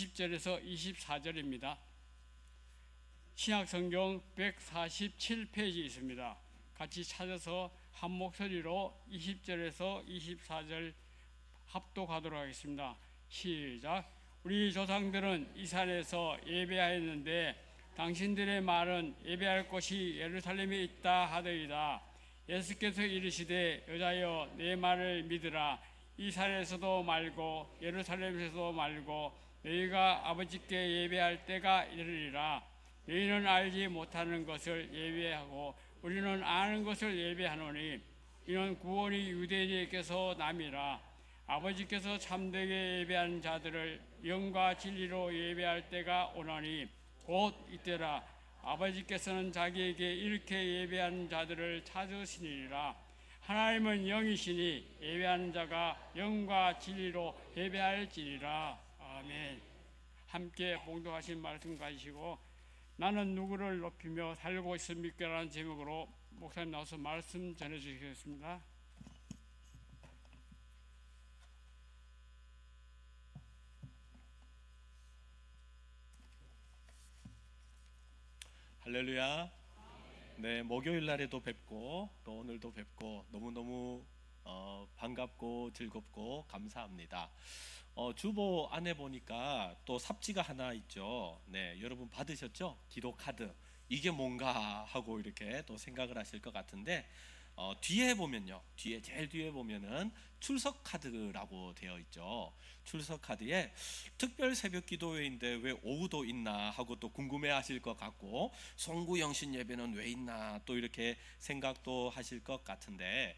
20절에서 24절입니다. 신약성경 147페이지 있습니다. 같이 찾아서 한 목소리로 20절에서 24절 합독하도록 하겠습니다. 시작. 우리 조상들은 이 산에서 예배하였는데 당신들의 말은 예배할 곳이 예루살렘에 있다 하더이다. 예수께서 이르시되 여자여 내 말을 믿으라. 이 산에서도 말고 예루살렘에서도 말고 너희가 아버지께 예배할 때가 이르리라. 너희는 알지 못하는 것을 예배하고 우리는 아는 것을 예배하노니 이는 구원이 유대인에게서 남이라. 아버지께서 참되게 예배하는 자들을 영과 진리로 예배할 때가 오나니 곧 이때라. 아버지께서는 자기에게 이렇게 예배하는 자들을 찾으시니라. 하나님은 영이시니 예배하는 자가 영과 진리로 예배할지니라. 아멘. 함께 봉독하신 말씀 가지시고 나는 누구를 높이며 살고 있습니까? 라는 제목으로 목사님 나와서 말씀 전해주시겠습니다. 할렐루야. 네, 목요일 날에도 뵙고 또 오늘도 뵙고 너무너무 반갑고 즐겁고 감사합니다. 주보 안에 보니까 또 삽지가 하나 있죠. 네, 여러분 받으셨죠? 기도 카드. 이게 뭔가 하고 이렇게 또 생각을 하실 것 같은데 뒤에 보면요, 제일 뒤에 보면은 출석 카드라고 되어 있죠. 출석 카드에 특별 새벽 기도회인데 왜 오후도 있나 하고 또 궁금해하실 것 같고 송구 영신 예배는 왜 있나 또 이렇게 생각도 하실 것 같은데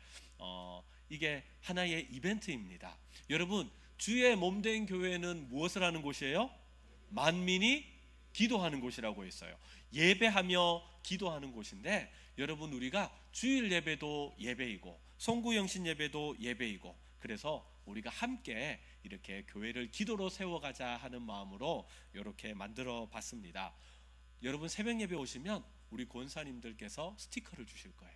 이게 하나의 이벤트입니다. 여러분, 주의 몸된 교회는 무엇을 하는 곳이에요? 만민이 기도하는 곳이라고 했어요. 예배하며 기도하는 곳인데 여러분, 우리가 주일 예배도 예배이고 송구영신 예배도 예배이고 그래서 우리가 함께 이렇게 교회를 기도로 세워가자 하는 마음으로 이렇게 만들어 봤습니다. 여러분, 새벽 예배 오시면 우리 권사님들께서 스티커를 주실 거예요.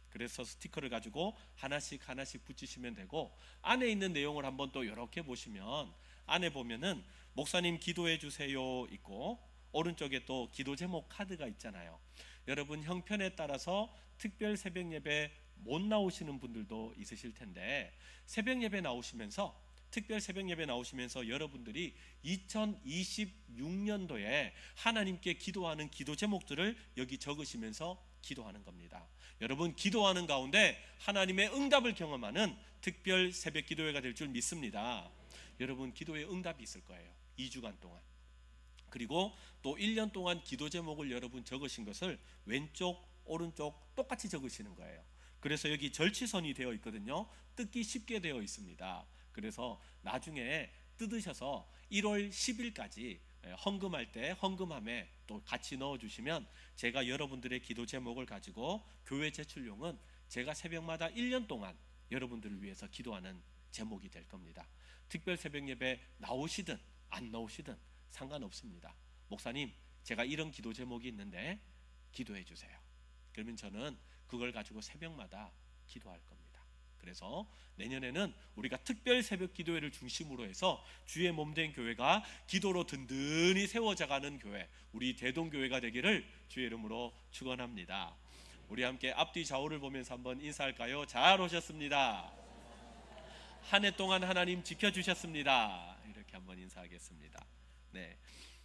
그래서 스티커를 가지고 하나씩 붙이시면 되고 안에 있는 내용을 한번 또 이렇게 보시면 안에 보면은 목사님 기도해 주세요 있고 오른쪽에 또 기도 제목 카드가 있잖아요. 여러분, 형편에 따라서 특별 새벽 예배 못 나오시는 분들도 있으실 텐데 새벽 예배 나오시면서 특별 새벽 예배 나오시면서 여러분들이 2026년도에 하나님께 기도하는 기도 제목들을 여기 적으시면서 기도하는 겁니다. 여러분, 기도하는 가운데 하나님의 응답을 경험하는 특별 새벽 기도회가 될 줄 믿습니다. 여러분, 기도에 응답이 있을 거예요. 2주간 동안. 그리고 또 1년 동안 기도 제목을 여러분 적으신 것을 왼쪽 오른쪽 똑같이 적으시는 거예요. 그래서 여기 절취선이 되어 있거든요. 뜯기 쉽게 되어 있습니다. 그래서 나중에 뜯으셔서 1월 10일까지 헌금할 때 헌금함에 또 같이 넣어주시면 제가 여러분들의 기도 제목을 가지고 교회 제출용은 제가 새벽마다 1년 동안 여러분들을 위해서 기도하는 제목이 될 겁니다. 특별 새벽 예배 나오시든 안 나오시든 상관없습니다. 목사님, 제가 이런 기도 제목이 있는데 기도해 주세요. 그러면 저는 그걸 가지고 새벽마다 기도할 겁니다. 그래서 내년에는 우리가 특별 새벽 기도회를 중심으로 해서 주의 몸된 교회가 기도로 든든히 세워져가는 교회, 우리 대동교회가 되기를 주의 이름으로 축원합니다. 우리 함께 앞뒤 좌우를 보면서 한번 인사할까요? 잘 오셨습니다. 한 해 동안 하나님 지켜주셨습니다. 이렇게 한번 인사하겠습니다. 네,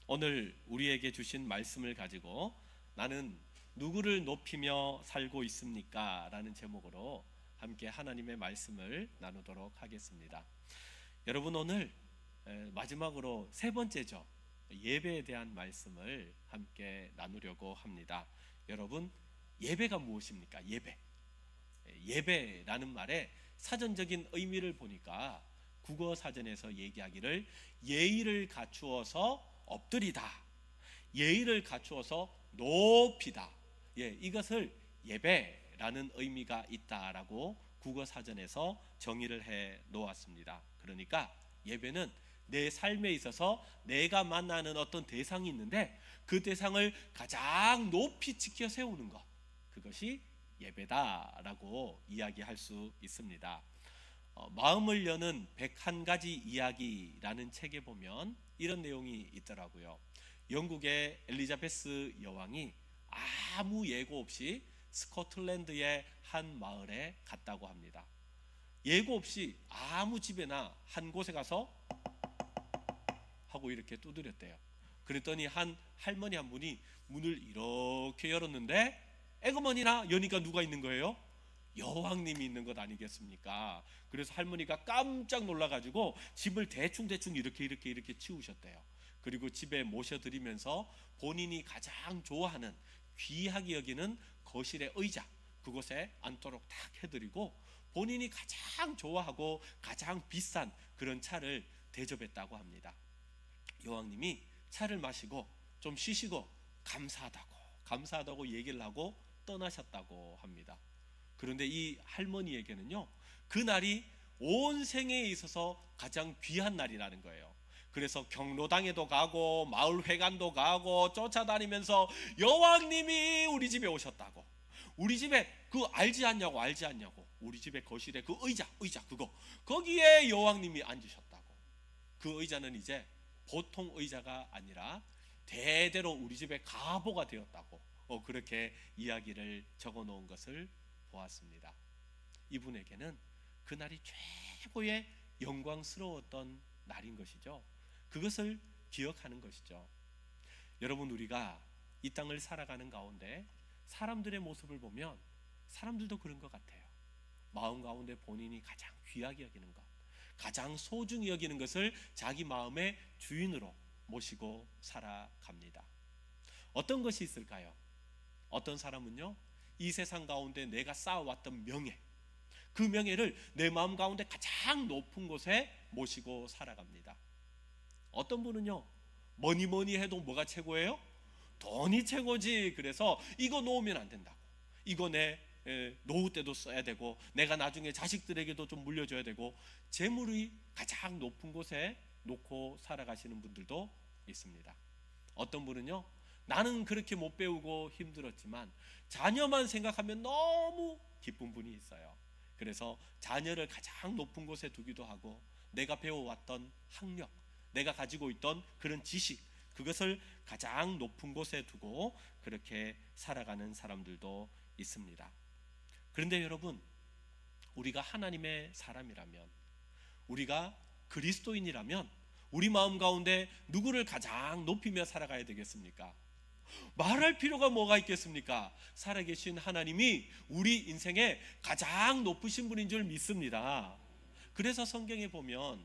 오늘 우리에게 주신 말씀을 가지고 나는 누구를 높이며 살고 있습니까? 라는 제목으로 함께 하나님의 말씀을 나누도록 하겠습니다. 여러분, 오늘 마지막으로 세 번째죠. 예배에 대한 말씀을 함께 나누려고 합니다. 여러분, 예배가 무엇입니까? 예배라는 말의 사전적인 의미를 보니까 국어 사전에서 얘기하기를 예의를 갖추어서 엎드리다, 예의를 갖추어서 높이다. 이것을 예배라는 의미가 있다라고 국어 사전에서 정의를 해 놓았습니다. 그러니까 예배는 내 삶에 있어서 내가 만나는 어떤 대상이 있는데 그 대상을 가장 높이 지켜 세우는 것, 그것이 예배다라고 이야기할 수 있습니다. 마음을 여는 101가지 이야기라는 책에 보면 이런 내용이 있더라고요. 영국의 엘리자베스 여왕이 아무 예고 없이 스코틀랜드의 한 마을에 갔다고 합니다. 예고 없이 아무 집에나 한 곳에 가서 하고 이렇게 두드렸대요. 그랬더니 한 할머니 한 분이 문을 이렇게 열었는데 에그머니나 여니까 누가 있는 거예요? 여왕님이 있는 것 아니겠습니까? 그래서 할머니가 깜짝 놀라가지고 집을 대충 이렇게 치우셨대요. 그리고 집에 모셔드리면서 본인이 가장 좋아하는 귀하게 여기는 거실의 의자 그곳에 앉도록 탁 해드리고 본인이 가장 좋아하고 가장 비싼 그런 차를 대접했다고 합니다. 여왕님이 차를 마시고 좀 쉬시고 감사하다고 얘기를 하고 떠나셨다고 합니다. 그런데 이 할머니에게는요, 그날이 온 생애에 있어서 가장 귀한 날이라는 거예요. 그래서 경로당에도 가고 마을 회관도 가고 쫓아다니면서 여왕님이 우리 집에 오셨다고, 우리 집에 그 알지 않냐고 우리 집에 거실에 그 의자 그거 거기에 여왕님이 앉으셨다고. 그 의자는 이제 보통 의자가 아니라 대대로 우리 집의 가보가 되었다고 그렇게 이야기를 적어 놓은 것을 보았습니다. 이분에게는 그날이 최고의 영광스러웠던 날인 것이죠. 그것을 기억하는 것이죠. 여러분, 우리가 이 땅을 살아가는 가운데 사람들의 모습을 보면 사람들도 그런 것 같아요. 마음 가운데 본인이 가장 귀하게 여기는 것, 가장 소중히 여기는 것을 자기 마음의 주인으로 모시고 살아갑니다. 어떤 것이 있을까요? 어떤 사람은요, 이 세상 가운데 내가 쌓아왔던 명예, 그 명예를 내 마음 가운데 가장 높은 곳에 모시고 살아갑니다. 어떤 분은요, 뭐니 해도 뭐가 최고예요? 돈이 최고지. 그래서 이거 놓으면 안 된다고, 이거 내 노후 때도 써야 되고 내가 나중에 자식들에게도 좀 물려줘야 되고 재물이 가장 높은 곳에 놓고 살아가시는 분들도 있습니다. 어떤 분은요, 나는 그렇게 못 배우고 힘들었지만 자녀만 생각하면 너무 기쁜 분이 있어요. 그래서 자녀를 가장 높은 곳에 두기도 하고 내가 배워왔던 학력, 내가 가지고 있던 그런 지식, 그것을 가장 높은 곳에 두고 그렇게 살아가는 사람들도 있습니다. 그런데 여러분, 우리가 하나님의 사람이라면, 우리가 그리스도인이라면 우리 마음 가운데 누구를 가장 높이며 살아가야 되겠습니까? 말할 필요가 뭐가 있겠습니까? 살아계신 하나님이 우리 인생의 가장 높으신 분인 줄 믿습니다. 그래서 성경에 보면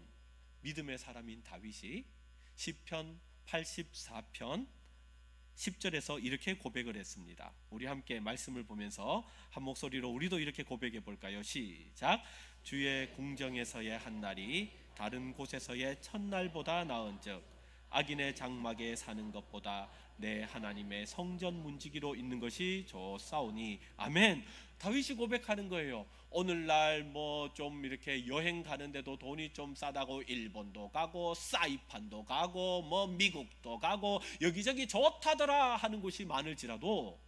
믿음의 사람인 다윗이 시편 84편 10절에서 이렇게 고백을 했습니다. 우리 함께 말씀을 보면서 한 목소리로 우리도 이렇게 고백해 볼까요? 시작. 주의 궁정에서의 한 날이 다른 곳에서의 첫날보다 나은즉 악인의 장막에 사는 것보다 내 하나님의 성전 문지기로 있는 것이 좋사오니. 아멘. 다윗이 고백하는 거예요. 오늘날 뭐 좀 이렇게 여행 가는데도 돈이 좀 싸다고 일본도 가고 사이판도 가고 뭐 미국도 가고 여기저기 좋다더라 하는 곳이 많을지라도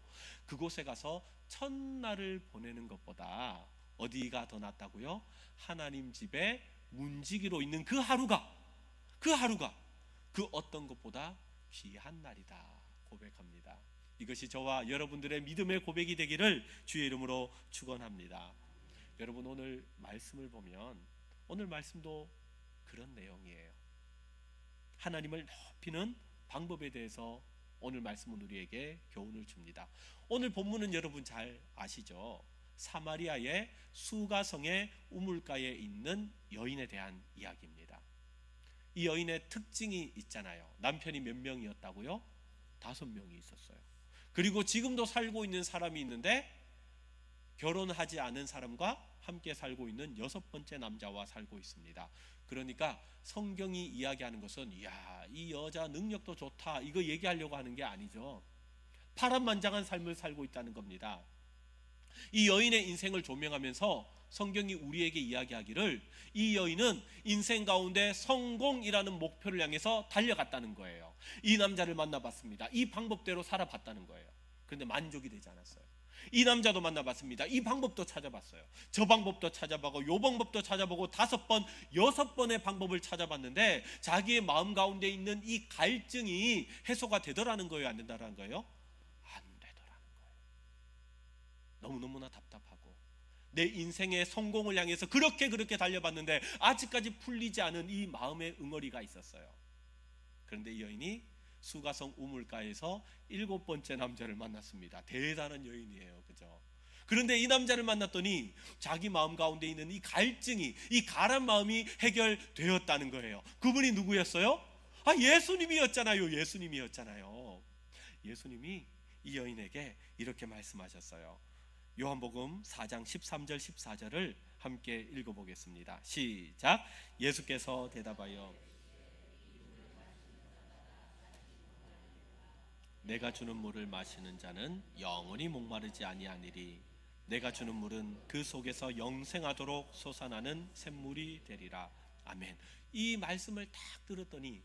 그곳에 가서 첫날을 보내는 것보다 어디가 더 낫다고요? 하나님 집에 문지기로 있는 그 하루가 그 어떤 것보다 귀한 날이다 고백합니다. 이것이 저와 여러분들의 믿음의 고백이 되기를 주의 이름으로 축원합니다. 여러분, 오늘 말씀을 보면 오늘 말씀도 그런 내용이에요. 하나님을 높이는 방법에 대해서 오늘 말씀은 우리에게 교훈을 줍니다. 오늘 본문은 여러분 잘 아시죠? 사마리아의 수가성의 우물가에 있는 여인에 대한 이야기입니다. 이 여인의 특징이 있잖아요. 남편이 몇 명이었다고요? 5명이 있었어요. 그리고 지금도 살고 있는 사람이 있는데 결혼하지 않은 사람과 함께 살고 있는 6번째 남자와 살고 있습니다. 그러니까 성경이 이야기하는 것은 이야, 이 여자 능력도 좋다 이거 얘기하려고 하는 게 아니죠. 파란만장한 삶을 살고 있다는 겁니다. 이 여인의 인생을 조명하면서 성경이 우리에게 이야기하기를 이 여인은 인생 가운데 성공이라는 목표를 향해서 달려갔다는 거예요. 이 남자를 만나봤습니다. 이 방법대로 살아봤다는 거예요. 그런데 만족이 되지 않았어요. 이 남자도 만나봤습니다. 이 방법도 찾아봤어요. 저 방법도 찾아보고 요 방법도 찾아보고 5번, 6번의 방법을 찾아봤는데 자기의 마음 가운데 있는 이 갈증이 해소가 되더라는 거예요, 안 된다라는 거예요? 안 되더라는 거예요. 너무너무나 답답하고 내 인생의 성공을 향해서 그렇게 달려봤는데 아직까지 풀리지 않은 이 마음의 응어리가 있었어요. 그런데 이 여인이 수가성 우물가에서 7번째 남자를 만났습니다. 대단한 여인이에요, 그죠? 그런데 이 남자를 만났더니 자기 마음 가운데 있는 이 갈증이, 이 가란 마음이 해결되었다는 거예요. 그분이 누구였어요? 예수님이었잖아요. 예수님이 이 여인에게 이렇게 말씀하셨어요. 요한복음 4장 13절 14절을 함께 읽어보겠습니다. 시작. 예수께서 대답하여 내가 주는 물을 마시는 자는 영원히 목마르지 아니하니리. 내가 주는 물은 그 속에서 영생하도록 솟아나는 샘물이 되리라. 아멘. 이 말씀을 딱 들었더니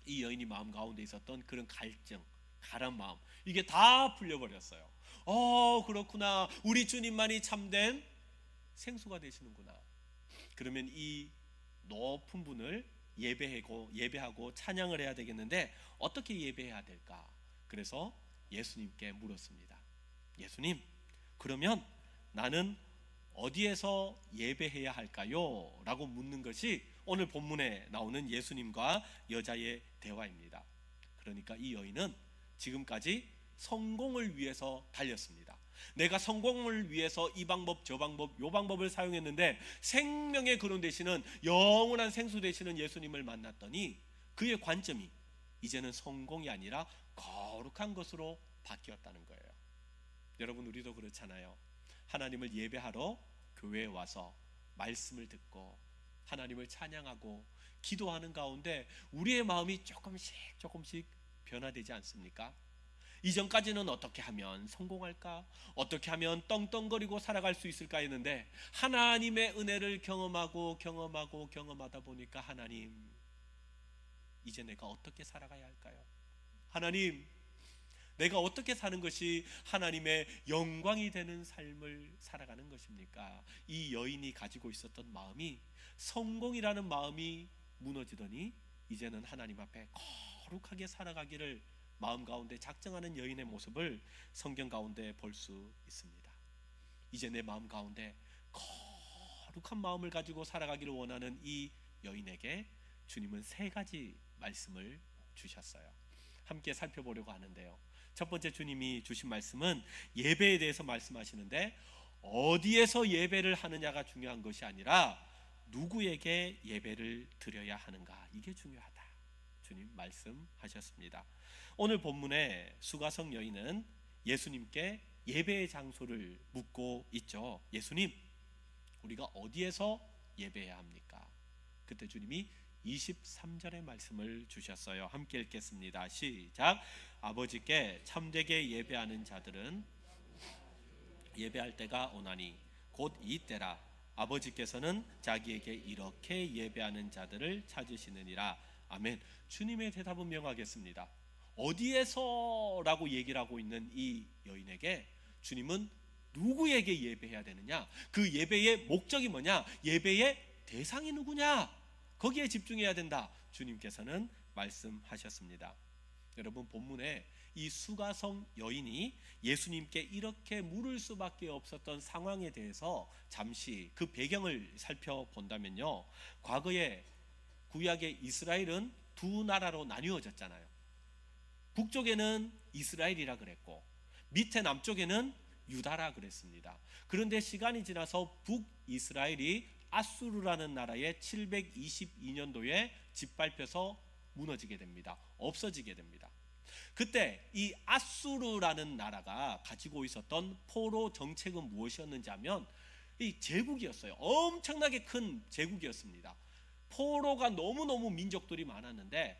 이 여인이 마음 가운데 있었던 그런 갈증, 가란 마음, 이게 다 풀려버렸어요. 그렇구나. 우리 주님만이 참된 생수가 되시는구나. 그러면 이 높은 분을 예배하고 찬양을 해야 되겠는데 어떻게 예배해야 될까? 그래서 예수님께 물었습니다. 예수님, 그러면 나는 어디에서 예배해야 할까요? 라고 묻는 것이 오늘 본문에 나오는 예수님과 여자의 대화입니다. 그러니까 이 여인은 지금까지 성공을 위해서 달렸습니다. 내가 성공을 위해서 이 방법 저 방법 요 방법을 사용했는데 생명의 근원 되시는 영원한 생수 되시는 예수님을 만났더니 그의 관점이 이제는 성공이 아니라 거룩한 것으로 바뀌었다는 거예요. 여러분, 우리도 그렇잖아요. 하나님을 예배하러 교회에 와서 말씀을 듣고 하나님을 찬양하고 기도하는 가운데 우리의 마음이 조금씩 변화되지 않습니까? 이전까지는 어떻게 하면 성공할까? 어떻게 하면 떵떵거리고 살아갈 수 있을까 했는데 하나님의 은혜를 경험하다 보니까 하나님, 이제 내가 어떻게 살아가야 할까요? 하나님, 내가 어떻게 사는 것이 하나님의 영광이 되는 삶을 살아가는 것입니까? 이 여인이 가지고 있었던 마음이, 성공이라는 마음이 무너지더니 이제는 하나님 앞에 거룩하게 살아가기를 마음 가운데 작정하는 여인의 모습을 성경 가운데 볼 수 있습니다. 이제 내 마음 가운데 거룩한 마음을 가지고 살아가기를 원하는 이 여인에게 주님은 3가지 말씀을 주셨어요. 함께 살펴보려고 하는데요. 첫 번째, 주님이 주신 말씀은 예배에 대해서 말씀하시는데 어디에서 예배를 하느냐가 중요한 것이 아니라 누구에게 예배를 드려야 하는가, 이게 중요하다. 주님 말씀하셨습니다. 오늘 본문의 수가성 여인은 예수님께 예배의 장소를 묻고 있죠. 예수님, 우리가 어디에서 예배해야 합니까? 그때 주님이 23절의 말씀을 주셨어요. 함께 읽겠습니다. 시작. 아버지께 참되게 예배하는 자들은 예배할 때가 오나니 곧 이때라. 아버지께서는 자기에게 이렇게 예배하는 자들을 찾으시느니라. 아멘. 주님의 대답은 명하겠습니다. 어디에서라고 얘기를 하고 있는 이 여인에게 주님은 누구에게 예배해야 되느냐, 그 예배의 목적이 뭐냐, 예배의 대상이 누구냐, 거기에 집중해야 된다. 주님께서는 말씀하셨습니다. 여러분, 본문에 이 수가성 여인이 예수님께 이렇게 물을 수밖에 없었던 상황에 대해서 잠시 그 배경을 살펴본다면요, 과거에 구약의 이스라엘은 2 나라로 나뉘어졌잖아요. 북쪽에는 이스라엘이라 그랬고 밑에 남쪽에는 유다라 그랬습니다. 그런데 시간이 지나서 북이스라엘이 아수르라는 나라에 722년도에 짓밟혀서 무너지게 됩니다. 없어지게 됩니다. 그때 이 아수르라는 나라가 가지고 있었던 포로 정책은 무엇이었는지 하면 이 제국이었어요. 엄청나게 큰 제국이었습니다. 포로가 너무너무 민족들이 많았는데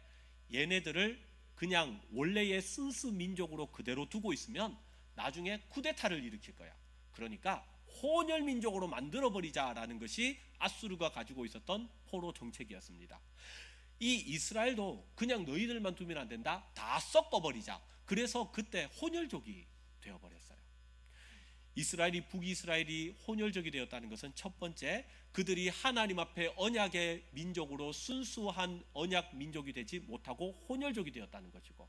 얘네들을 그냥 원래의 순수 민족으로 그대로 두고 있으면 나중에 쿠데타를 일으킬 거야. 그러니까 혼혈 민족으로 만들어버리자라는 것이 아수르가 가지고 있었던 포로 정책이었습니다. 이 이스라엘도 그냥 너희들만 두면 안 된다, 다 섞어버리자. 그래서 그때 혼혈족이 되어버렸어요. 북이스라엘이 혼혈족이 되었다는 것은 첫 번째, 그들이 하나님 앞에 언약의 민족으로 순수한 언약 민족이 되지 못하고 혼혈족이 되었다는 것이고,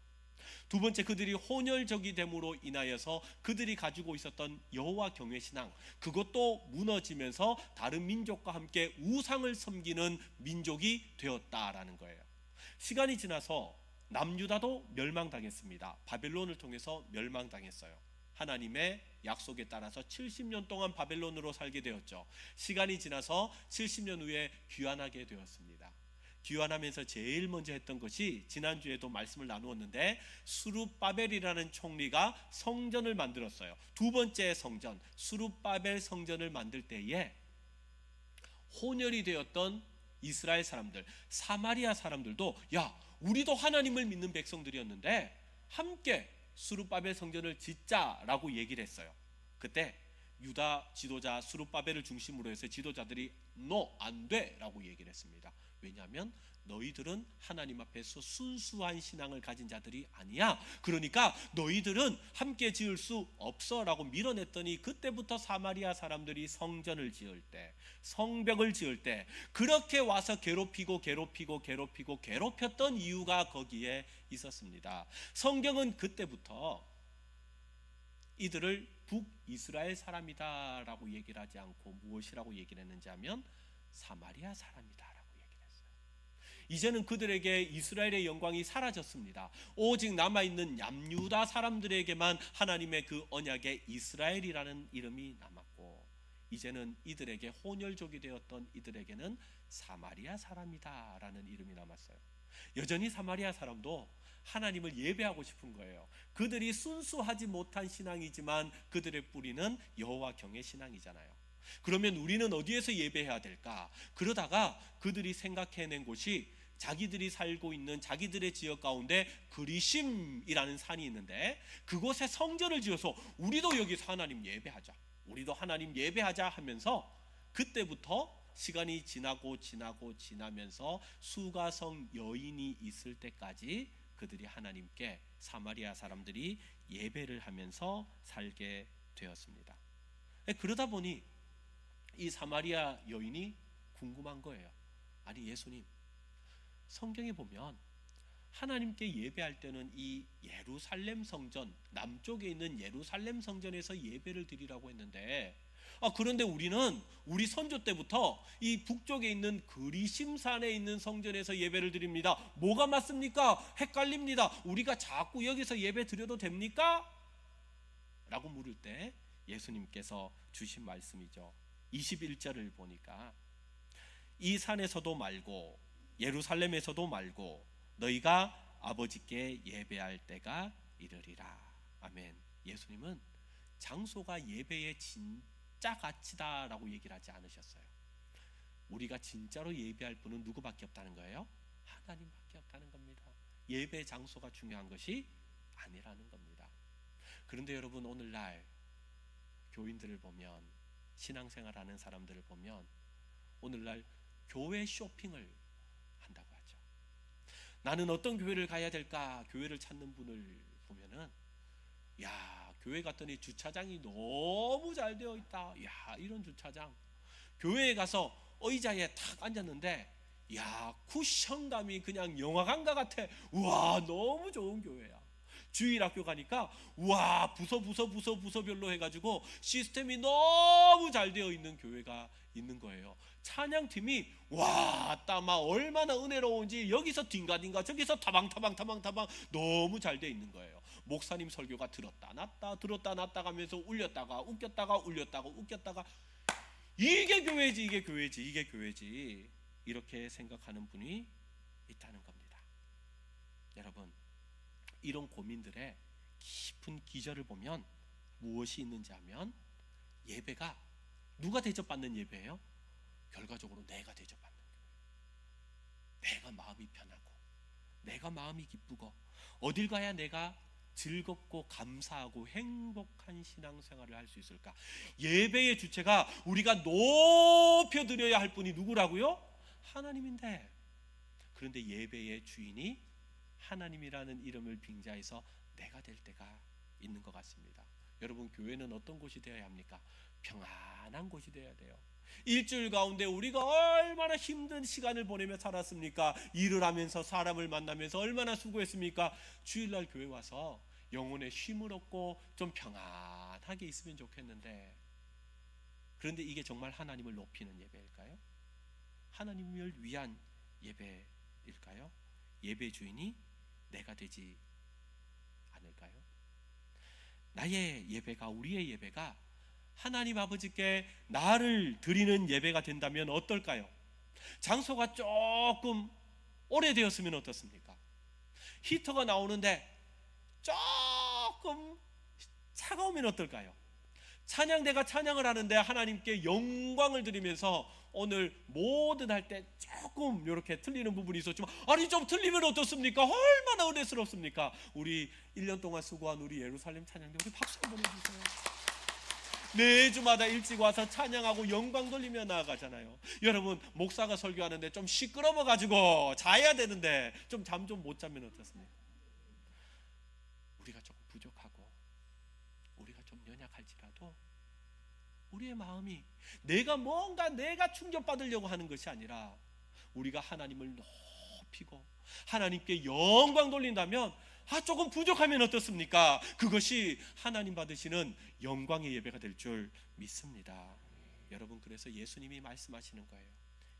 두 번째, 그들이 혼혈족이 됨으로 인하여서 그들이 가지고 있었던 여호와 경외 신앙, 그것도 무너지면서 다른 민족과 함께 우상을 섬기는 민족이 되었다라는 거예요. 시간이 지나서 남유다도 멸망당했습니다. 바벨론을 통해서 멸망당했어요. 하나님의 약속에 따라서 70년 동안 바벨론으로 살게 되었죠. 시간이 지나서 70년 후에 귀환하게 되었습니다. 귀환하면서 제일 먼저 했던 것이, 지난주에도 말씀을 나누었는데, 수룹바벨이라는 총리가 성전을 만들었어요. 두 번째 성전, 수룹바벨 성전을 만들 때에 혼혈이 되었던 이스라엘 사람들, 사마리아 사람들도, 야, 우리도 하나님을 믿는 백성들이었는데 함께 수룹바벨 성전을 짓자라고 얘기를 했어요. 그때 유다 지도자 수룹바벨을 중심으로 해서 지도자들이 너 안 돼라고 얘기를 했습니다. 왜냐하면 너희들은 하나님 앞에서 순수한 신앙을 가진 자들이 아니야. 그러니까 너희들은 함께 지을 수 없어라고 밀어냈더니, 그때부터 사마리아 사람들이 성전을 지을 때, 성벽을 지을 때 그렇게 와서 괴롭혔던 이유가 거기에 있었습니다. 성경은 그때부터 이들을 북이스라엘 사람이다라고 얘기를 하지 않고 무엇이라고 얘기를 했는지 하면 사마리아 사람이다라고 얘기를 했어요. 이제는 그들에게 이스라엘의 영광이 사라졌습니다. 오직 남아있는 남유다 사람들에게만 하나님의 그 언약의 이스라엘이라는 이름이 남았고, 이제는 이들에게 혼혈족이 되었던 이들에게는 사마리아 사람이다라는 이름이 남았어요. 여전히 사마리아 사람도 하나님을 예배하고 싶은 거예요. 그들이 순수하지 못한 신앙이지만 그들의 뿌리는 여호와 경외 신앙이잖아요. 그러면 우리는 어디에서 예배해야 될까? 그러다가 그들이 생각해낸 곳이, 자기들이 살고 있는 자기들의 지역 가운데 그리심이라는 산이 있는데, 그곳에 성전을 지어서 우리도 여기서 하나님 예배하자, 우리도 하나님 예배하자 하면서, 그때부터 시간이 지나면서 수가성 여인이 있을 때까지 그들이 하나님께, 사마리아 사람들이 예배를 하면서 살게 되었습니다. 그러다 보니 이 사마리아 여인이 궁금한 거예요. 아니, 예수님, 성경에 보면 하나님께 예배할 때는 이 예루살렘 성전, 남쪽에 있는 예루살렘 성전에서 예배를 드리라고 했는데, 그런데 우리는 우리 선조 때부터 이 북쪽에 있는 그리심산에 있는 성전에서 예배를 드립니다. 뭐가 맞습니까? 헷갈립니다. 우리가 자꾸 여기서 예배 드려도 됩니까? 라고 물을 때 예수님께서 주신 말씀이죠. 21절을 보니까, 이 산에서도 말고 예루살렘에서도 말고 너희가 아버지께 예배할 때가 이르리라. 아멘. 예수님은 장소가 예배의 진짜 가치다라고 얘기를 하지 않으셨어요. 우리가 진짜로 예배할 분은 누구밖에 없다는 거예요? 하나님밖에 없다는 겁니다. 예배 장소가 중요한 것이 아니라는 겁니다. 그런데 여러분, 오늘날 교인들을 보면, 신앙생활하는 사람들을 보면 오늘날 교회 쇼핑을 한다고 하죠. 나는 어떤 교회를 가야 될까? 교회를 찾는 분을 보면은, 야, 교회 갔더니 주차장이 너무 잘 되어 있다. 야, 이런 주차장. 교회에 가서 의자에 탁 앉았는데, 야, 쿠션감이 그냥 영화관과 같아. 우와, 너무 좋은 교회야. 주일학교 가니까 우와, 부서별로 해가지고 시스템이 너무 잘 되어 있는 교회가 있는 거예요. 찬양팀이 와, 따마 얼마나 은혜로운지, 여기서 딩가딩가 저기서 타방타방 너무 잘 되어 있는 거예요. 목사님 설교가 들었다 놨다 가면서 울렸다가 웃겼다가 이게 교회지 이렇게 생각하는 분이 있다는 겁니다. 여러분, 이런 고민들의 깊은 기저를 보면 무엇이 있는지 하면, 예배가 누가 대접받는 예배예요? 결과적으로 내가 대접받는 거예요. 내가 마음이 편하고, 내가 마음이 기쁘고, 어딜 가야 내가 즐겁고 감사하고 행복한 신앙생활을 할 수 있을까? 예배의 주체가 우리가 높여드려야 할 분이 누구라고요? 하나님인데, 그런데 예배의 주인이 하나님이라는 이름을 빙자해서 내가 될 때가 있는 것 같습니다. 여러분, 교회는 어떤 곳이 되어야 합니까? 평안한 곳이 되어야 돼요. 일주일 가운데 우리가 얼마나 힘든 시간을 보내며 살았습니까? 일을 하면서 사람을 만나면서 얼마나 수고했습니까? 주일날 교회 와서 영혼의 쉼을 얻고 좀 평안하게 있으면 좋겠는데, 그런데 이게 정말 하나님을 높이는 예배일까요? 하나님을 위한 예배일까요? 예배 주인이 내가 되지 않을까요? 나의 예배가, 우리의 예배가 하나님 아버지께 나를 드리는 예배가 된다면 어떨까요? 장소가 조금 오래되었으면 어떻습니까? 히터가 나오는데 조금 차가우면 어떨까요? 찬양대가 찬양을 하는데 하나님께 영광을 드리면서 오늘 모든 할 때 조금 이렇게 틀리는 부분이 있었지만, 아니 좀 틀리면 어떻습니까? 얼마나 은혜스럽습니까? 우리 1년 동안 수고한 우리 예루살렘 찬양대, 우리 박수 한번 해주세요. 매주마다 일찍 와서 찬양하고 영광 돌리며 나아가잖아요. 여러분, 목사가 설교하는데 좀 시끄러워 가지고 자야 되는데 좀 잠 좀 못 자면 어떻습니까? 우리가 조금 부족하고 우리가 좀 연약할지라도 우리의 마음이 내가 충격받으려고 하는 것이 아니라 우리가 하나님을 높이고 하나님께 영광 돌린다면, 조금 부족하면 어떻습니까? 그것이 하나님 받으시는 영광의 예배가 될 줄 믿습니다. 여러분, 그래서 예수님이 말씀하시는 거예요.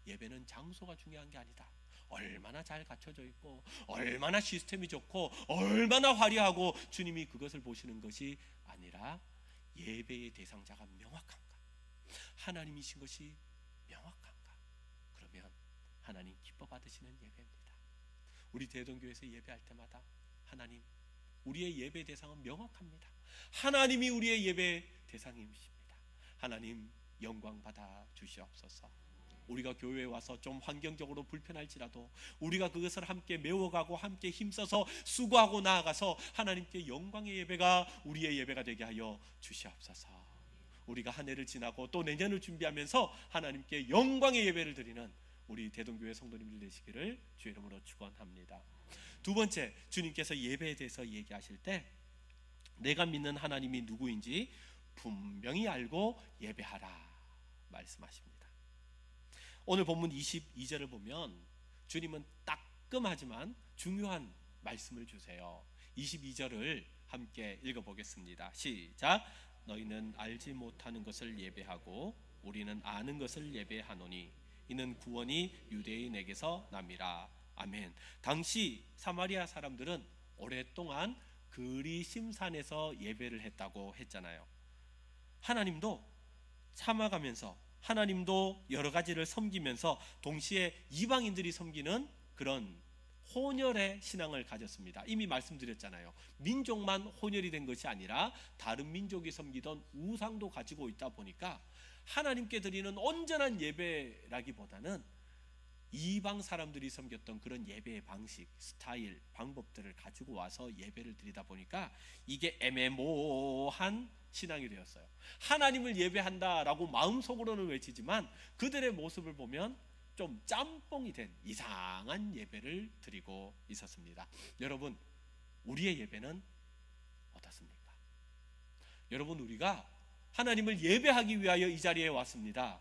예배는 장소가 중요한 게 아니다. 얼마나 잘 갖춰져 있고 얼마나 시스템이 좋고 얼마나 화려하고 주님이 그것을 보시는 것이 아니라 예배의 대상자가 명확한가, 하나님이신 것이 명확한가, 그러면 하나님 기뻐 받으시는 예배입니다. 우리 대동교회에서 예배할 때마다 하나님, 우리의 예배 대상은 명확합니다. 하나님이 우리의 예배 대상이십니다. 하나님 영광 받아 주시옵소서. 우리가 교회에 와서 좀 환경적으로 불편할지라도 우리가 그것을 함께 메워가고 함께 힘써서 수고하고 나아가서 하나님께 영광의 예배가 우리의 예배가 되게 하여 주시옵소서. 우리가 한 해를 지나고 또 내년을 준비하면서 하나님께 영광의 예배를 드리는 우리 대동교회 성도님들 되시기를 주의 이름으로 축원합니다. 두 번째, 주님께서 예배에 대해서 얘기하실 때 내가 믿는 하나님이 누구인지 분명히 알고 예배하라 말씀하십니다. 오늘 본문 22절을 보면 주님은 따끔하지만 중요한 말씀을 주세요. 22절을 함께 읽어보겠습니다. 시작. 너희는 알지 못하는 것을 예배하고 우리는 아는 것을 예배하노니 이는 구원이 유대인에게서 남이라. 아멘. 당시 사마리아 사람들은 오랫동안 그리심산에서 예배를 했다고 했잖아요. 하나님도 참아가면서 하나님도 여러 가지를 섬기면서 동시에 이방인들이 섬기는 그런 혼혈의 신앙을 가졌습니다. 이미 말씀드렸잖아요. 민족만 혼혈이 된 것이 아니라 다른 민족이 섬기던 우상도 가지고 있다 보니까 하나님께 드리는 온전한 예배라기보다는 이방 사람들이 섬겼던 그런 예배의 방식, 스타일, 방법들을 가지고 와서 예배를 드리다 보니까 이게 애매모호한 신앙이 되었어요. 하나님을 예배한다라고 마음속으로는 외치지만 그들의 모습을 보면 좀 짬뽕이 된 이상한 예배를 드리고 있었습니다. 여러분, 우리의 예배는 어떻습니까? 여러분, 우리가 하나님을 예배하기 위하여 이 자리에 왔습니다.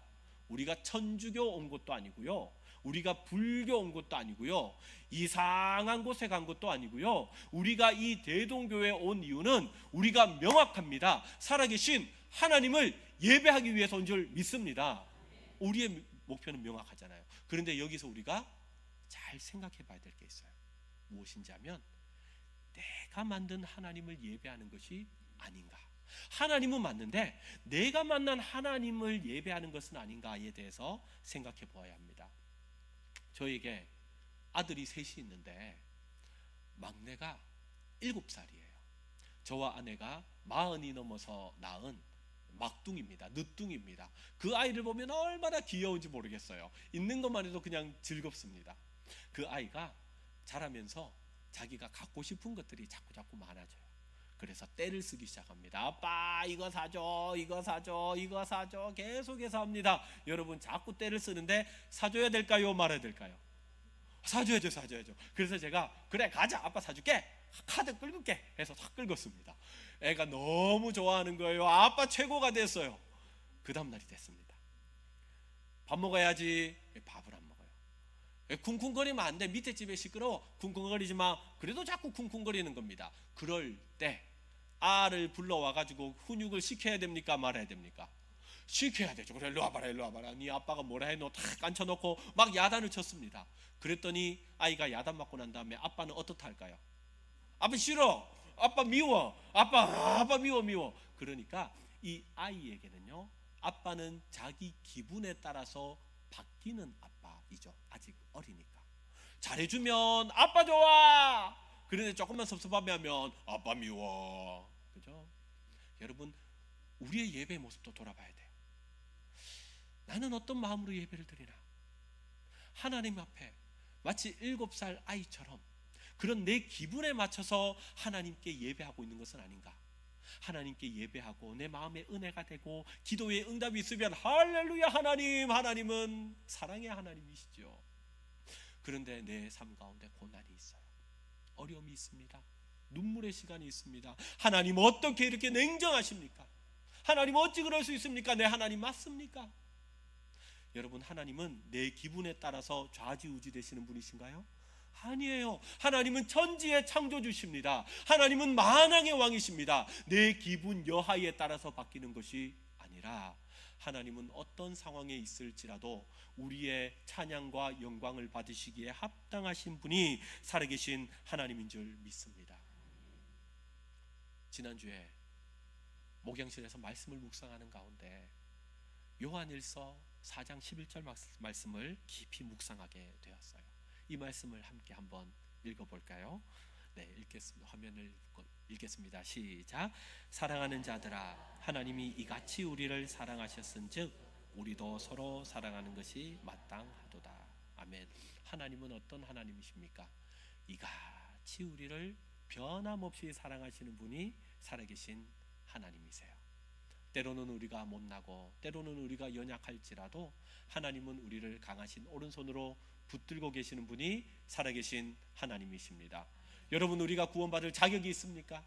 우리가 천주교 온 것도 아니고요, 우리가 불교 온 것도 아니고요, 이상한 곳에 간 것도 아니고요, 우리가 이 대동교회에 온 이유는 우리가 명확합니다. 살아계신 하나님을 예배하기 위해서 온 줄 믿습니다. 우리의 목표는 명확하잖아요. 그런데 여기서 우리가 잘 생각해 봐야 될 게 있어요. 무엇인지 하면 내가 만든 하나님을 예배하는 것이 아닌가, 하나님은 맞는데 내가 만난 하나님을 예배하는 것은 아닌가에 대해서 생각해 보아야 합니다. 저에게 아들이 셋이 있는데 막내가 7살이에요. 저와 아내가 40이 넘어서 낳은 막둥입니다. 늦둥입니다. 그 아이를 보면 얼마나 귀여운지 모르겠어요. 있는 것만 해도 그냥 즐겁습니다. 그 아이가 자라면서 자기가 갖고 싶은 것들이 자꾸 많아져요. 그래서 떼를 쓰기 시작합니다. 아빠 이거 사줘, 이거 사줘, 이거 사줘, 계속해서 합니다. 여러분, 자꾸 떼를 쓰는데 사줘야 될까요, 말아야 될까요? 사줘야죠. 그래서 제가 그래 가자, 아빠 사줄게 카드 긁을게 해서 탁 긁었습니다. 애가 너무 좋아하는 거예요. 아빠 최고가 됐어요. 그 다음날이 됐습니다. 밥 먹어야지. 밥을 안 먹어요. 쿵쿵거리면 안 돼. 밑에 집에 시끄러워. 쿵쿵거리지 마. 그래도 자꾸 쿵쿵거리는 겁니다. 그럴 때 알을 불러와가지고 훈육을 시켜야 됩니까? 말아야 됩니까? 시켜야 되죠. 그래, 일로 와봐라, 일로 와봐라. 네 아빠가 뭐라 해너 탁 앉혀놓고 막 야단을 쳤습니다. 그랬더니 아이가 야단 맞고 난 다음에 아빠는 어떻다 할까요? 아빠 싫어. 아빠 미워. 아빠 미워. 그러니까 이 아이에게는요, 아빠는 자기 기분에 따라서 바뀌는 아빠이죠. 아직 어리니까. 잘해주면 아빠 좋아. 그런데 조금만 섭섭하면 아빠 미워. 그죠? 여러분, 우리의 예배 모습도 돌아봐야 돼요. 나는 어떤 마음으로 예배를 드리나? 하나님 앞에 마치 7살 아이처럼 그런 내 기분에 맞춰서 하나님께 예배하고 있는 것은 아닌가? 하나님께 예배하고 내 마음에 은혜가 되고 기도에 응답이 있으면 할렐루야, 하나님은 사랑의 하나님이시죠. 그런데 내 삶 가운데 고난이 있어요. 어려움이 있습니다. 눈물의 시간이 있습니다. 하나님 어떻게 이렇게 냉정하십니까? 하나님 어찌 그럴 수 있습니까? 내 하나님 맞습니까? 여러분, 하나님은 내 기분에 따라서 좌지우지 되시는 분이신가요? 아니에요. 하나님은 천지의 창조주십니다. 하나님은 만왕의 왕이십니다. 내 기분 여하에 따라서 바뀌는 것이 아니라 하나님은 어떤 상황에 있을지라도 우리의 찬양과 영광을 받으시기에 합당하신 분이 살아계신 하나님인 줄 믿습니다. 지난주에 목양실에서 말씀을 묵상하는 가운데 요한일서 4장 11절 말씀을 깊이 묵상하게 되었어요. 이 말씀을 함께 한번 읽어볼까요? 네, 읽겠습니다. 화면을 읽겠습니다. 시작. 사랑하는 자들아, 하나님이 이같이 우리를 사랑하셨은즉 우리도 서로 사랑하는 것이 마땅하도다. 아멘. 하나님은 어떤 하나님이십니까? 이같이 우리를 변함없이 사랑하시는 분이 살아계신 하나님이세요. 때로는 우리가 못나고 때로는 우리가 연약할지라도 하나님은 우리를 강하신 오른손으로 붙들고 계시는 분이 살아계신 하나님이십니다. 여러분, 우리가 구원받을 자격이 있습니까?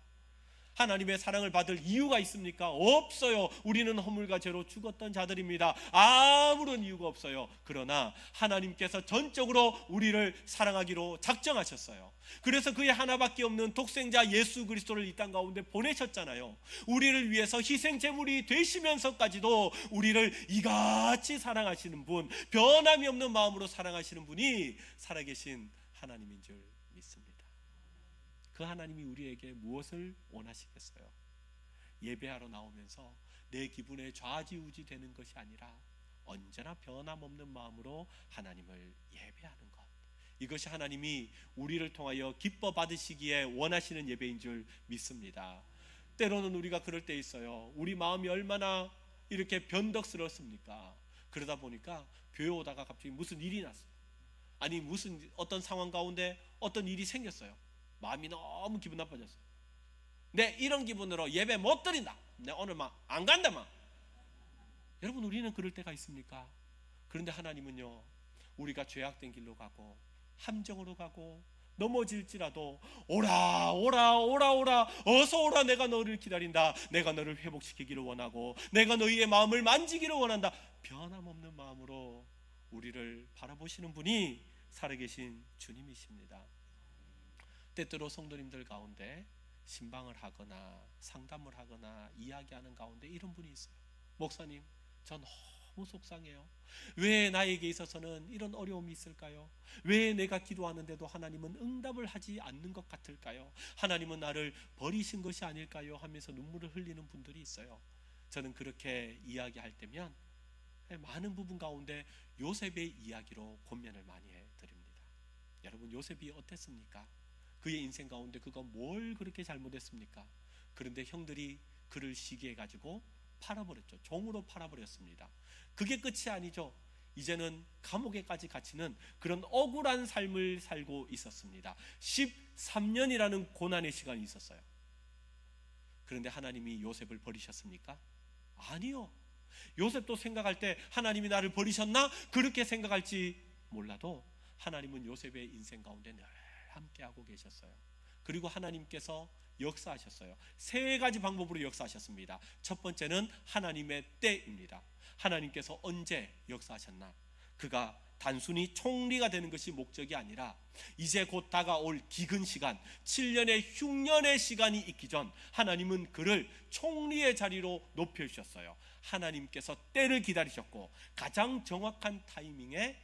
하나님의 사랑을 받을 이유가 있습니까? 없어요. 우리는 허물과 죄로 죽었던 자들입니다. 아무런 이유가 없어요. 그러나 하나님께서 전적으로 우리를 사랑하기로 작정하셨어요. 그래서 그의 하나밖에 없는 독생자 예수 그리스도를 이 땅 가운데 보내셨잖아요. 우리를 위해서 희생제물이 되시면서까지도 우리를 이같이 사랑하시는 분, 변함이 없는 마음으로 사랑하시는 분이 살아계신 하나님인 줄 믿습니다. 그 하나님이 우리에게 무엇을 원하시겠어요? 예배하러 나오면서 내 기분에 좌지우지 되는 것이 아니라 언제나 변함없는 마음으로 하나님을 예배하는 것, 이것이 하나님이 우리를 통하여 기뻐 받으시기에 원하시는 예배인 줄 믿습니다. 때로는 우리가 그럴 때 있어요. 우리 마음이 얼마나 이렇게 변덕스럽습니까? 그러다 보니까 교회 오다가 갑자기 무슨 일이 났어요. 아니 무슨 어떤 상황 가운데 어떤 일이 생겼어요. 마음이 너무 기분 나빠졌어요. 내 이런 기분으로 예배 못 드린다. 내 오늘 막 안 간다 막. 여러분, 우리는 그럴 때가 있습니까? 그런데 하나님은요, 우리가 죄악된 길로 가고 함정으로 가고 넘어질지라도 오라 어서 오라, 내가 너를 기다린다. 내가 너를 회복시키기를 원하고 내가 너희의 마음을 만지기를 원한다. 변함없는 마음으로 우리를 바라보시는 분이 살아계신 주님이십니다. 때때로 성도님들 가운데 신방을 하거나 상담을 하거나 이야기하는 가운데 이런 분이 있어요. 목사님, 전 너무 속상해요. 왜 나에게 있어서는 이런 어려움이 있을까요? 왜 내가 기도하는데도 하나님은 응답을 하지 않는 것 같을까요? 하나님은 나를 버리신 것이 아닐까요? 하면서 눈물을 흘리는 분들이 있어요. 저는 그렇게 이야기할 때면 많은 부분 가운데 요셉의 이야기로 권면을 많이 해드립니다. 여러분, 요셉이 어땠습니까? 그의 인생 가운데 그가 뭘 그렇게 잘못했습니까? 그런데 형들이 그를 시기해가지고 팔아버렸죠. 종으로 팔아버렸습니다. 그게 끝이 아니죠. 이제는 감옥에까지 갇히는 그런 억울한 삶을 살고 있었습니다. 13년이라는 고난의 시간이 있었어요. 그런데 하나님이 요셉을 버리셨습니까? 아니요. 요셉도 생각할 때 하나님이 나를 버리셨나? 그렇게 생각할지 몰라도 하나님은 요셉의 인생 가운데 늘 함께하고 계셨어요. 그리고 하나님께서 역사하셨어요. 세 가지 방법으로 역사하셨습니다. 첫 번째는 하나님의 때입니다. 하나님께서 언제 역사하셨나? 그가 단순히 총리가 되는 것이 목적이 아니라 이제 곧 다가올 기근 시간, 7년의 흉년의 시간이 있기 전 하나님은 그를 총리의 자리로 높여주셨어요. 하나님께서 때를 기다리셨고 가장 정확한 타이밍에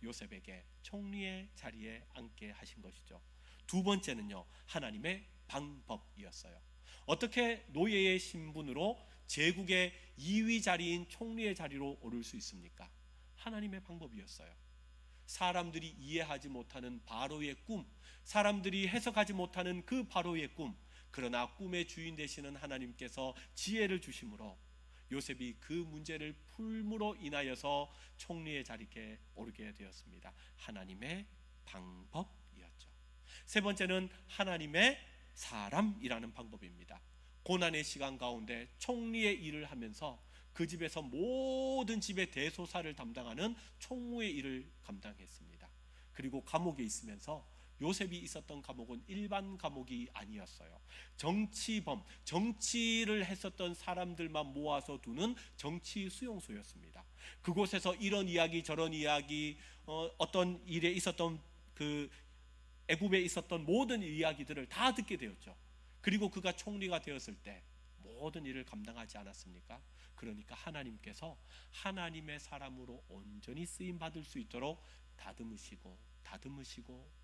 요셉에게 총리의 자리에 앉게 하신 것이죠. 두 번째는요, 하나님의 방법이었어요. 어떻게 노예의 신분으로 제국의 2위 자리인 총리의 자리로 오를 수 있습니까? 하나님의 방법이었어요. 사람들이 이해하지 못하는 바로의 꿈, 사람들이 해석하지 못하는 그 바로의 꿈, 그러나 꿈의 주인 되시는 하나님께서 지혜를 주심으로 요셉이 그 문제를 풀므로 인하여서 총리의 자리에 오르게 되었습니다. 하나님의 방법이었죠. 세 번째는 하나님의 사람이라는 방법입니다. 고난의 시간 가운데 총리의 일을 하면서 그 집에서 모든 집의 대소사를 담당하는 총무의 일을 감당했습니다. 그리고 감옥에 있으면서 요셉이 있었던 감옥은 일반 감옥이 아니었어요. 정치범, 정치를 했었던 사람들만 모아서 두는 정치 수용소였습니다. 그곳에서 이런 이야기 저런 이야기, 어떤 일에 있었던 그 애굽에 있었던 모든 이야기들을 다 듣게 되었죠. 그리고 그가 총리가 되었을 때 모든 일을 감당하지 않았습니까? 그러니까 하나님께서 하나님의 사람으로 온전히 쓰임 받을 수 있도록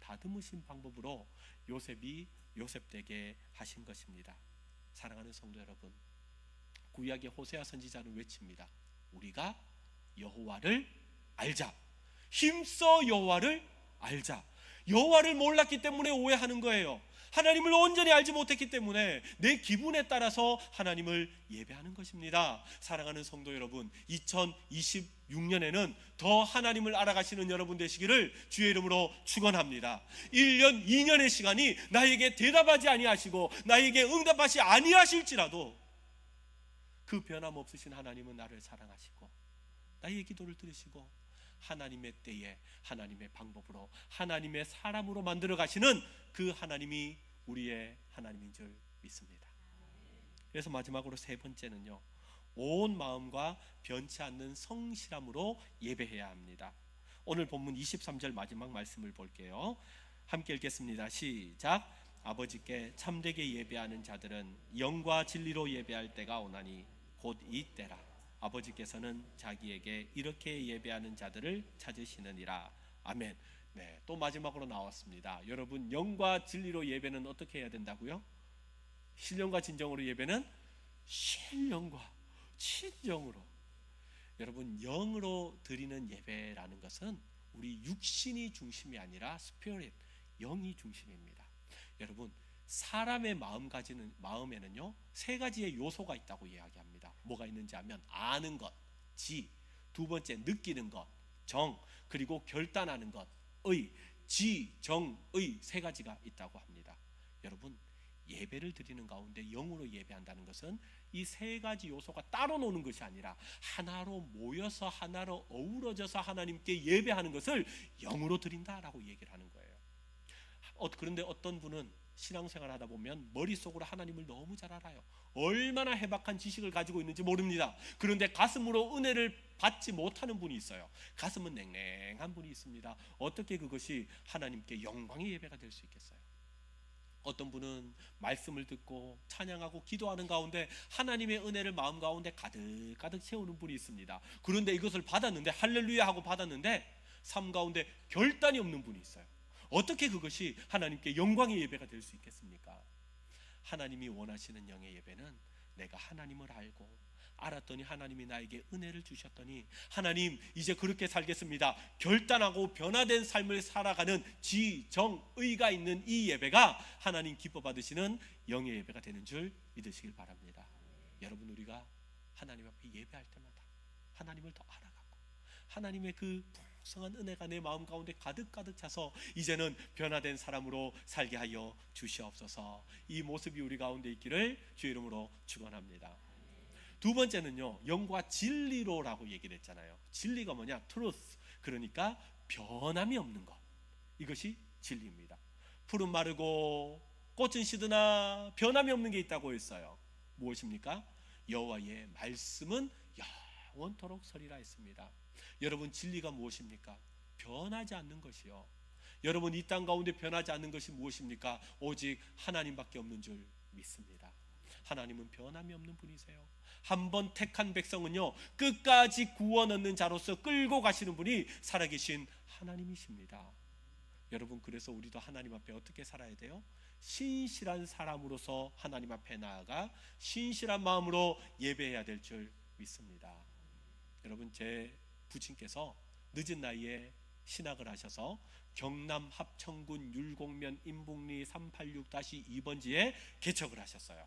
다듬으신 방법으로 요셉이 요셉되게 하신 것입니다. 사랑하는 성도 여러분, 구약의 호세아 선지자는 외칩니다. 우리가 여호와를 알자. 힘써 여호와를 알자. 여호와를 몰랐기 때문에 오해하는 거예요. 하나님을 온전히 알지 못했기 때문에 내 기분에 따라서 하나님을 예배하는 것입니다. 사랑하는 성도 여러분, 2026년에는 더 하나님을 알아가시는 여러분 되시기를 주의 이름으로 축원합니다. 1년, 2년의 시간이 나에게 대답하지 아니하시고 나에게 응답하시 아니하실지라도 그 변함없으신 하나님은 나를 사랑하시고 나의 기도를 들으시고 하나님의 때에 하나님의 방법으로 하나님의 사람으로 만들어 가시는 그 하나님이 우리의 하나님인 줄 믿습니다. 그래서 마지막으로 세 번째는요, 온 마음과 변치 않는 성실함으로 예배해야 합니다. 오늘 본문 23절 마지막 말씀을 볼게요. 함께 읽겠습니다. 시작. 아버지께 참되게 예배하는 자들은 영과 진리로 예배할 때가 오나니 곧 이 때라. 아버지께서는 자기에게 이렇게 예배하는 자들을 찾으시느니라. 아멘. 네, 또 마지막으로 나왔습니다. 여러분, 영과 진리로 예배는 어떻게 해야 된다고요? 신령과 진정으로 예배는 신령과 진정으로. 여러분, 영으로 드리는 예배라는 것은 우리 육신이 중심이 아니라 스피릿, 영이 중심입니다. 여러분, 사람의 마음에는요 세 가지의 요소가 있다고 이야기합니다. 뭐가 있는지 하면 아는 것, 지, 두 번째 느끼는 것, 정, 그리고 결단하는 것, 의, 지, 정, 의 세 가지가 있다고 합니다. 여러분, 예배를 드리는 가운데 영으로 예배한다는 것은 이 세 가지 요소가 따로 노는 것이 아니라 하나로 모여서 하나로 어우러져서 하나님께 예배하는 것을 영으로 드린다라고 얘기를 하는 거예요. 그런데 어떤 분은 신앙생활 하다 보면 머릿속으로 하나님을 너무 잘 알아요. 얼마나 해박한 지식을 가지고 있는지 모릅니다. 그런데 가슴으로 은혜를 받지 못하는 분이 있어요. 가슴은 냉랭한 분이 있습니다. 어떻게 그것이 하나님께 영광의 예배가 될 수 있겠어요? 어떤 분은 말씀을 듣고 찬양하고 기도하는 가운데 하나님의 은혜를 마음 가운데 가득가득 채우는 분이 있습니다. 그런데 이것을 받았는데 할렐루야 하고 받았는데 삶 가운데 결단이 없는 분이 있어요. 어떻게 그것이 하나님께 영광의 예배가 될 수 있겠습니까? 하나님이 원하시는 영의 예배는 내가 하나님을 알았더니 하나님이 나에게 은혜를 주셨더니 하나님 이제 그렇게 살겠습니다. 결단하고 변화된 삶을 살아가는 지, 정, 의가 있는 이 예배가 하나님 기뻐 받으시는 영의 예배가 되는 줄 믿으시길 바랍니다. 여러분, 우리가 하나님 앞에 예배할 때마다 하나님을 더 알아가고 하나님의 그 풍성한 은혜가 내 마음 가운데 가득가득 차서 이제는 변화된 사람으로 살게 하여 주시옵소서. 이 모습이 우리 가운데 있기를 주의 이름으로 축원합니다. 두 번째는요, 영과 진리로라고 얘기를 했잖아요. 진리가 뭐냐? truth. 그러니까 변함이 없는 것. 이것이 진리입니다. 푸른 마르고 꽃은 시드나 변함이 없는 게 있다고 했어요. 무엇입니까? 여호와의 말씀은 영원토록 서리라 했습니다. 여러분, 진리가 무엇입니까? 변하지 않는 것이요. 여러분, 이 땅 가운데 변하지 않는 것이 무엇입니까? 오직 하나님밖에 없는 줄 믿습니다. 하나님은 변함이 없는 분이세요. 한번 택한 백성은요, 끝까지 구원 얻는 자로서 끌고 가시는 분이 살아계신 하나님이십니다. 여러분, 그래서 우리도 하나님 앞에 어떻게 살아야 돼요? 신실한 사람으로서 하나님 앞에 나아가 신실한 마음으로 예배해야 될 줄 믿습니다. 여러분, 제 부친께서 늦은 나이에 신학을 하셔서 경남 합천군 율곡면 인북리 386-2번지에 개척을 하셨어요.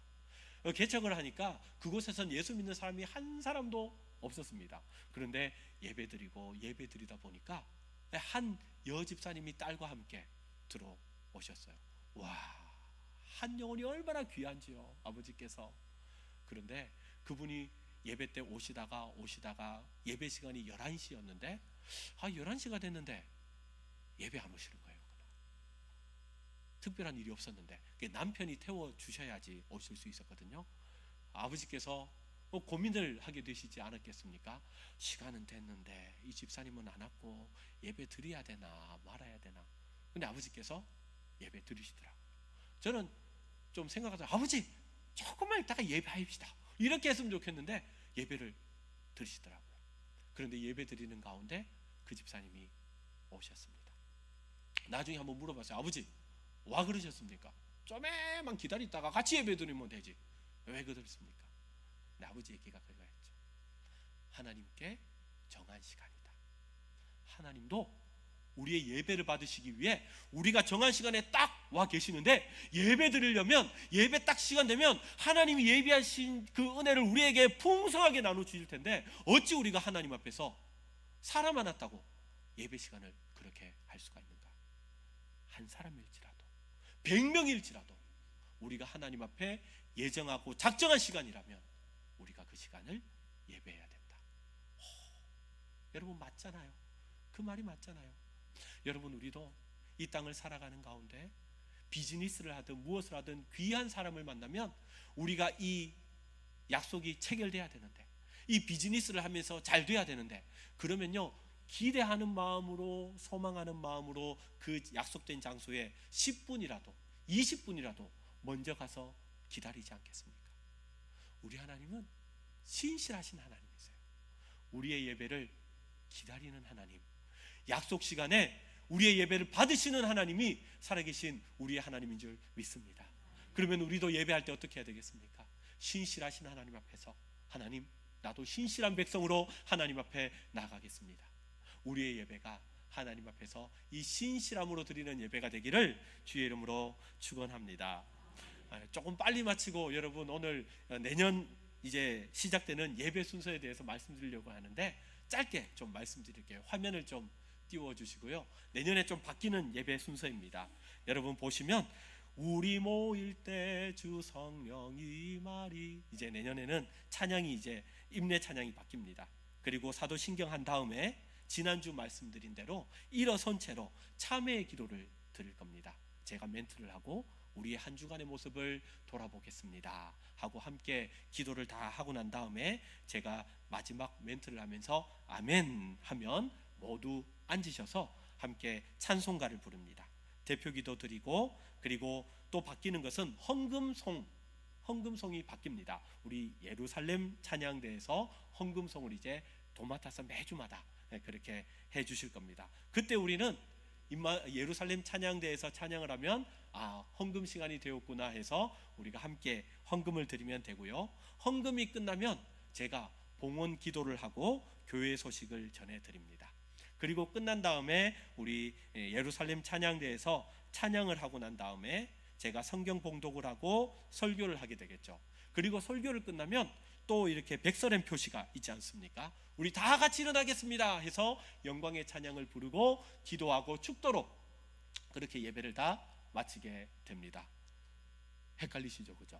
개척을 하니까 그곳에선 예수 믿는 사람이 한 사람도 없었습니다. 그런데 예배드리다 보니까 한 여집사님이 딸과 함께 들어오셨어요. 와, 한 영혼이 얼마나 귀한지요, 아버지께서. 그런데 그분이 예배 때 오시다가 예배 시간이 11시였는데 11시가 됐는데 예배 안 오시는 거예요. 특별한 일이 없었는데 남편이 태워주셔야지 오실 수 있었거든요. 아버지께서 고민을 하게 되시지 않았겠습니까? 시간은 됐는데 이 집사님은 안 왔고 예배 드려야 되나 말아야 되나. 근데 아버지께서 예배 드리시더라고요. 저는 좀 생각하자, 아버지 조금만 있다가 예배합시다 이렇게 했으면 좋겠는데 예배를 드리시더라고요. 그런데 예배 드리는 가운데 그 집사님이 오셨습니다. 나중에 한번 물어봤어요. 아버지 와 그러셨습니까? 좀만 기다리다가 같이 예배 드리면 되지 왜 그러십니까? 근데 아버지 얘기가 그거였죠. 하나님께 정한 시간이다. 하나님도 우리의 예배를 받으시기 위해 우리가 정한 시간에 딱 와 계시는데, 예배 드리려면 예배 딱 시간 되면 하나님이 예비하신 그 은혜를 우리에게 풍성하게 나눠 주실 텐데, 어찌 우리가 하나님 앞에서 사람 하나 따고 예배 시간을 그렇게 할 수가 있는가? 한 사람일지라도 100명일지라도 우리가 하나님 앞에 예정하고 작정한 시간이라면 우리가 그 시간을 예배해야 된다. 여러분, 맞잖아요. 그 말이 맞잖아요. 여러분, 우리도 이 땅을 살아가는 가운데 비즈니스를 하든 무엇을 하든 귀한 사람을 만나면 우리가 이 약속이 체결돼야 되는데, 이 비즈니스를 하면서 잘 돼야 되는데, 그러면요 기대하는 마음으로, 소망하는 마음으로 그 약속된 장소에 10분이라도 20분이라도 먼저 가서 기다리지 않겠습니까? 우리 하나님은 신실하신 하나님이세요. 우리의 예배를 기다리는 하나님, 약속 시간에 우리의 예배를 받으시는 하나님이 살아계신 우리의 하나님인 줄 믿습니다. 그러면 우리도 예배할 때 어떻게 해야 되겠습니까? 신실하신 하나님 앞에서, 하나님 나도 신실한 백성으로 하나님 앞에 나가겠습니다. 우리의 예배가 하나님 앞에서 이 신실함으로 드리는 예배가 되기를 주의 이름으로 축원합니다. 조금 빨리 마치고 여러분, 오늘 내년 이제 시작되는 예배 순서에 대해서 말씀드리려고 하는데, 짧게 좀 말씀드릴게요. 화면을 좀 띄워주시고요. 내년에 좀 바뀌는 예배 순서입니다. 여러분 보시면 우리 모일 때 주 성령이 말이, 이제 내년에는 찬양이 이제 임내 찬양이 바뀝니다. 그리고 사도신경 한 다음에 지난주 말씀드린 대로 일어선 채로 참회의 기도를 드릴 겁니다. 제가 멘트를 하고 우리의 한 주간의 모습을 돌아보겠습니다 하고 함께 기도를 다 하고 난 다음에 제가 마지막 멘트를 하면서 아멘 하면 모두 앉으셔서 함께 찬송가를 부릅니다. 대표 기도 드리고, 그리고 또 바뀌는 것은 헌금송이 바뀝니다. 우리 예루살렘 찬양대에서 헌금송을 이제 도맡아서 매주마다 그렇게 해 주실 겁니다. 그때 우리는 예루살렘 찬양대에서 찬양을 하면 헌금 시간이 되었구나 해서 우리가 함께 헌금을 드리면 되고요. 헌금이 끝나면 제가 봉헌 기도를 하고 교회 소식을 전해 드립니다. 그리고 끝난 다음에 우리 예루살렘 찬양대에서 찬양을 하고 난 다음에 제가 성경 봉독을 하고 설교를 하게 되겠죠. 그리고 설교를 끝나면 또 이렇게 백설엠 표시가 있지 않습니까? 우리 다 같이 일어나겠습니다 해서 영광의 찬양을 부르고 기도하고 축도로 그렇게 예배를 다 마치게 됩니다. 헷갈리시죠, 그죠?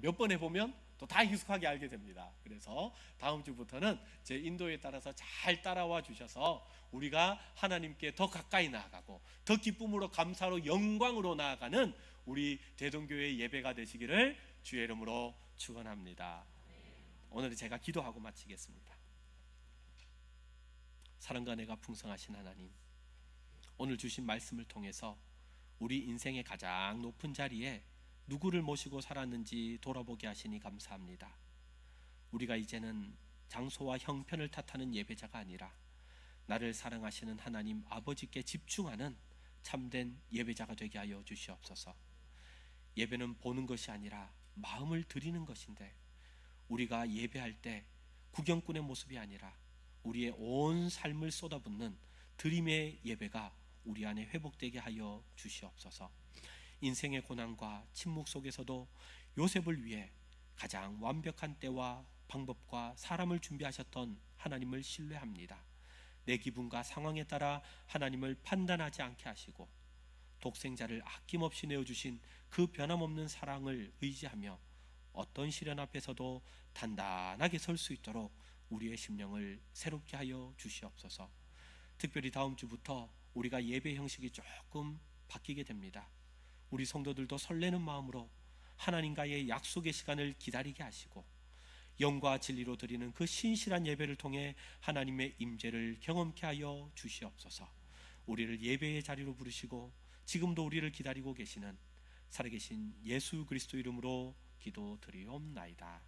몇 번 해보면 또 다 익숙하게 알게 됩니다. 그래서 다음 주부터는 제 인도에 따라서 잘 따라와 주셔서 우리가 하나님께 더 가까이 나아가고 더 기쁨으로, 감사로, 영광으로 나아가는 우리 대동교회 예배가 되시기를 주의 이름으로 축원합니다. 오늘 제가 기도하고 마치겠습니다. 사랑과 은혜가 풍성하신 하나님, 오늘 주신 말씀을 통해서 우리 인생의 가장 높은 자리에 누구를 모시고 살았는지 돌아보게 하시니 감사합니다. 우리가 이제는 장소와 형편을 탓하는 예배자가 아니라 나를 사랑하시는 하나님 아버지께 집중하는 참된 예배자가 되게 하여 주시옵소서. 예배는 보는 것이 아니라 마음을 드리는 것인데, 우리가 예배할 때 구경꾼의 모습이 아니라 우리의 온 삶을 쏟아붓는 드림의 예배가 우리 안에 회복되게 하여 주시옵소서. 인생의 고난과 침묵 속에서도 요셉을 위해 가장 완벽한 때와 방법과 사람을 준비하셨던 하나님을 신뢰합니다. 내 기분과 상황에 따라 하나님을 판단하지 않게 하시고 독생자를 아낌없이 내어주신 그 변함없는 사랑을 의지하며 어떤 시련 앞에서도 단단하게 설 수 있도록 우리의 심령을 새롭게 하여 주시옵소서. 특별히 다음 주부터 우리가 예배 형식이 조금 바뀌게 됩니다. 우리 성도들도 설레는 마음으로 하나님과의 약속의 시간을 기다리게 하시고 영과 진리로 드리는 그 신실한 예배를 통해 하나님의 임재를 경험케 하여 주시옵소서. 우리를 예배의 자리로 부르시고 지금도 우리를 기다리고 계시는 살아계신 예수 그리스도 이름으로 기도드리옵나이다.